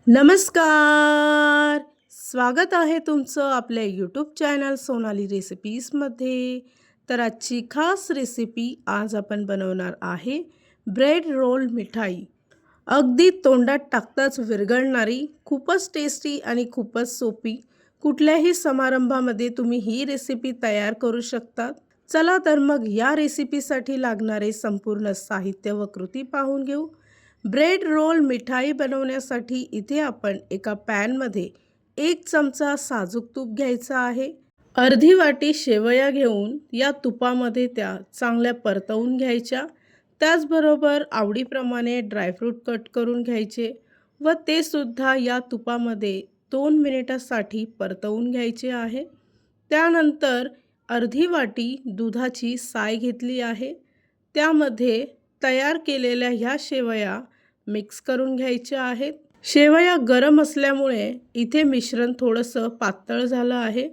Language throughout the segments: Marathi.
नमस्कार. स्वागत आहे तुमचं आपल्या यूट्यूब चॅनल सोनाली रेसिपीजमध्ये. तर आजची खास रेसिपी आज आपण बनवणार आहे ब्रेड रोल मिठाई. अगदी तोंडात टाकताच विरघळणारी, खूपच टेस्टी आणि खूपच सोपी. कुठल्याही समारंभामध्ये तुम्ही ही रेसिपी तयार करू शकता. चला तर मग या रेसिपीसाठी लागणारे संपूर्ण साहित्य व कृती पाहून घेऊ. ब्रेड रोल मिठाई बनवण्यासाठी इथे आपण एका पॅनमध्ये 1 चमचा साजूक तूप घ्यायचा आहे. अर्धी वाटी शेवया घेऊन या तुपामध्ये त्या चांगल्या परतवून घ्यायच्या. त्याचबरोबर आवडीप्रमाणे ड्रायफ्रूट कट करून घ्यायचे व ते सुद्धा या तुपामध्ये 2 मिनिटासाठी परतवून घ्यायचे आहे. त्यानंतर अर्धी वाटी दुधाची साय घेतली आहे. त्यामध्ये तयार केलेल्या ह्या शेवया मिक्स करून घ्यायच्या आहेत. शेवया गरम असल्यामुळे इथे मिश्रण थोडंसं पातळ झालं आहे,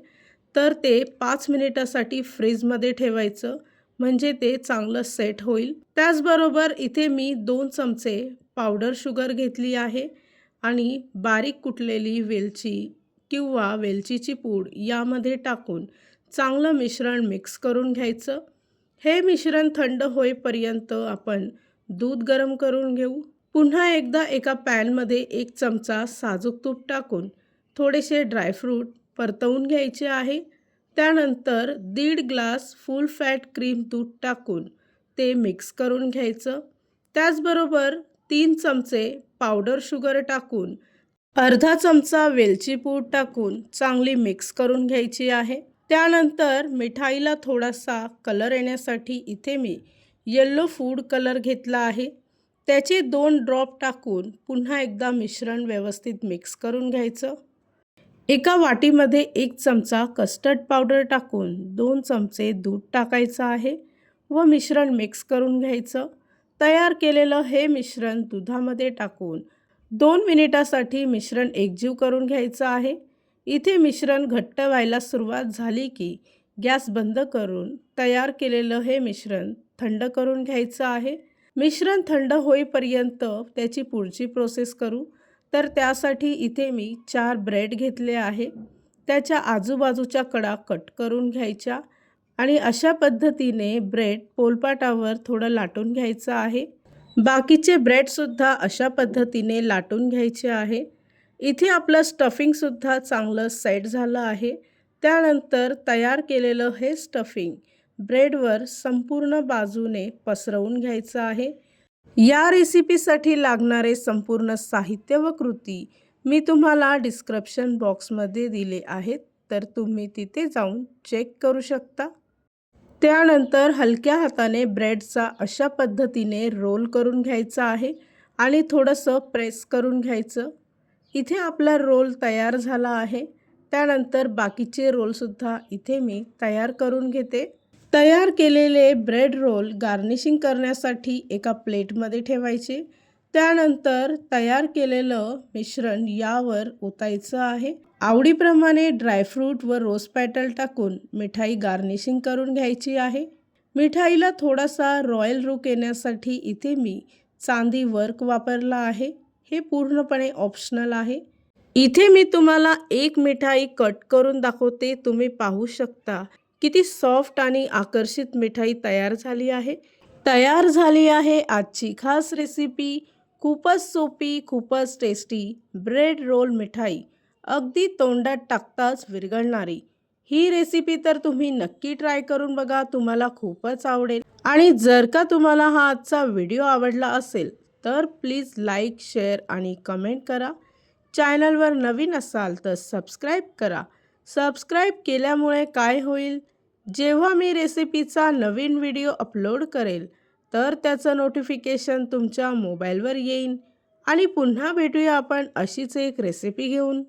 तर ते 5 मिनिटासाठी फ्रीजमध्ये ठेवायचं, म्हणजे ते चांगलं सेट होईल. त्याचबरोबर इथे मी 2 चमचे पावडर शुगर घेतली आहे आणि बारीक कुटलेली वेलची किंवा वेलचीची पूड यामध्ये टाकून चांगलं मिश्रण मिक्स करून घ्यायचं. हे मिश्रण थंड होईपर्यंत आपण दूध गरम करून घेऊ. पुन्हा एकदा एका पॅनमध्ये 1 चमचा साजूक तूप टाकून थोडेसे ड्रायफ्रूट परतवून घ्यायचे आहे. त्यानंतर 1.5 ग्लास फुल फॅट क्रीम दूध टाकून ते मिक्स करून घ्यायचं. त्याचबरोबर 3 चमचे पावडर शुगर टाकून अर्धा चमचा वेलची पूड टाकून चांगली मिक्स करून घ्यायची आहे. त्यानंतर मिठाईला थोडासा कलर येण्यासाठी इथे मी येलो फूड कलर घेतला आहे. त्याचे 2 ड्रॉप टाकून पुन्हा एकदा मिश्रण व्यवस्थित मिक्स करून घ्यायचं. एका वाटीमध्ये 1 चमचा कस्टर्ड पावडर टाकून 2 चमचे दूध टाकायचं आहे व मिश्रण मिक्स करून घ्यायचं. तयार केलेलं हे मिश्रण दुधामध्ये टाकून 2 मिनिटासाठी मिश्रण एकजीव करून घ्यायचं आहे. इथे मिश्रण घट्ट व्हायला सुरुवात झाली की गॅस बंद करून तयार केलेलं हे मिश्रण थंड करून घ्यायचं आहे. मिश्रण थंड होईपर्यंत त्याची पुढची प्रोसेस करू. तर त्यासाठी इथे मी 4 ब्रेड घेतले आहे. त्याच्या आजूबाजूच्या कडा कट करून घ्यायच्या आणि अशा पद्धतीने ब्रेड पोलपाटावर थोडं लाटून घ्यायचं आहे. बाकीचे ब्रेडसुद्धा अशा पद्धतीने लाटून घ्यायचे आहे. इथे आपलं स्टफिंगसुद्धा चांगलं सेट झालं आहे. त्यानंतर तयार केलेलं हे स्टफिंग ब्रेडवर संपूर्ण बाजूने पसरवून घ्यायचं आहे. या रेसिपीसाठी लागणारे संपूर्ण साहित्य व कृती मी तुम्हाला डिस्क्रिप्शन बॉक्समध्ये दिले आहेत, तर तुम्ही तिथे जाऊन चेक करू शकता. त्यानंतर हलक्या हाताने ब्रेडचा अशा पद्धतीने रोल करून घ्यायचा आहे आणि थोडंसं प्रेस करून घ्यायचं. इथे आपला रोल तयार झाला आहे. त्यानंतर बाकीचे रोलसुद्धा इथे मी तयार करून घेते. तयार केलेले ब्रेड रोल गार्निशिंग करण्यासाठी एका प्लेटमध्ये ठेवायचे. त्यानंतर तयार केलेलं मिश्रण यावर ओतायचं आहे. आवडीप्रमाणे ड्रायफ्रूट व रोज पेटल टाकून मिठाई गार्निशिंग करून घ्यायची आहे. मिठाईला थोडासा रॉयल लुक येण्यासाठी इथे मी चांदी वर्क वापरला आहे. हे पूर्णपणे ऑप्शनल आहे. इथे मी तुम्हाला एक मिठाई कट करून दाखवते. तुम्ही पाहू शकता किती सॉफ्ट आणि आकर्षित मिठाई तयार झाली आहे. तयार झाली आहे आजची खास रेसिपी. खूपच सोपी, खूपच टेस्टी ब्रेड रोल मिठाई. अगदी तोंडात टाकताच विरघळणारी ही रेसिपी तर तुम्ही नक्की ट्राय करून बघा. तुम्हाला खूपच आवडेल. आणि जर का तुम्हाला हा आजचा व्हिडिओ आवडला असेल तर प्लीज लाईक, शेअर आणि कमेंट करा. चॅनलवर नवीन असाल तर सबस्क्राईब करा. सबस्क्राईब केल्यामुळे काय होईल, जेव्हा मी रेसिपीचा नवीन व्हिडिओ अपलोड करेल तर त्याचं नोटिफिकेशन तुमच्या मोबाईलवर येईल. आणि पुन्हा भेटूया आपण अशीच एक रेसिपी घेऊन.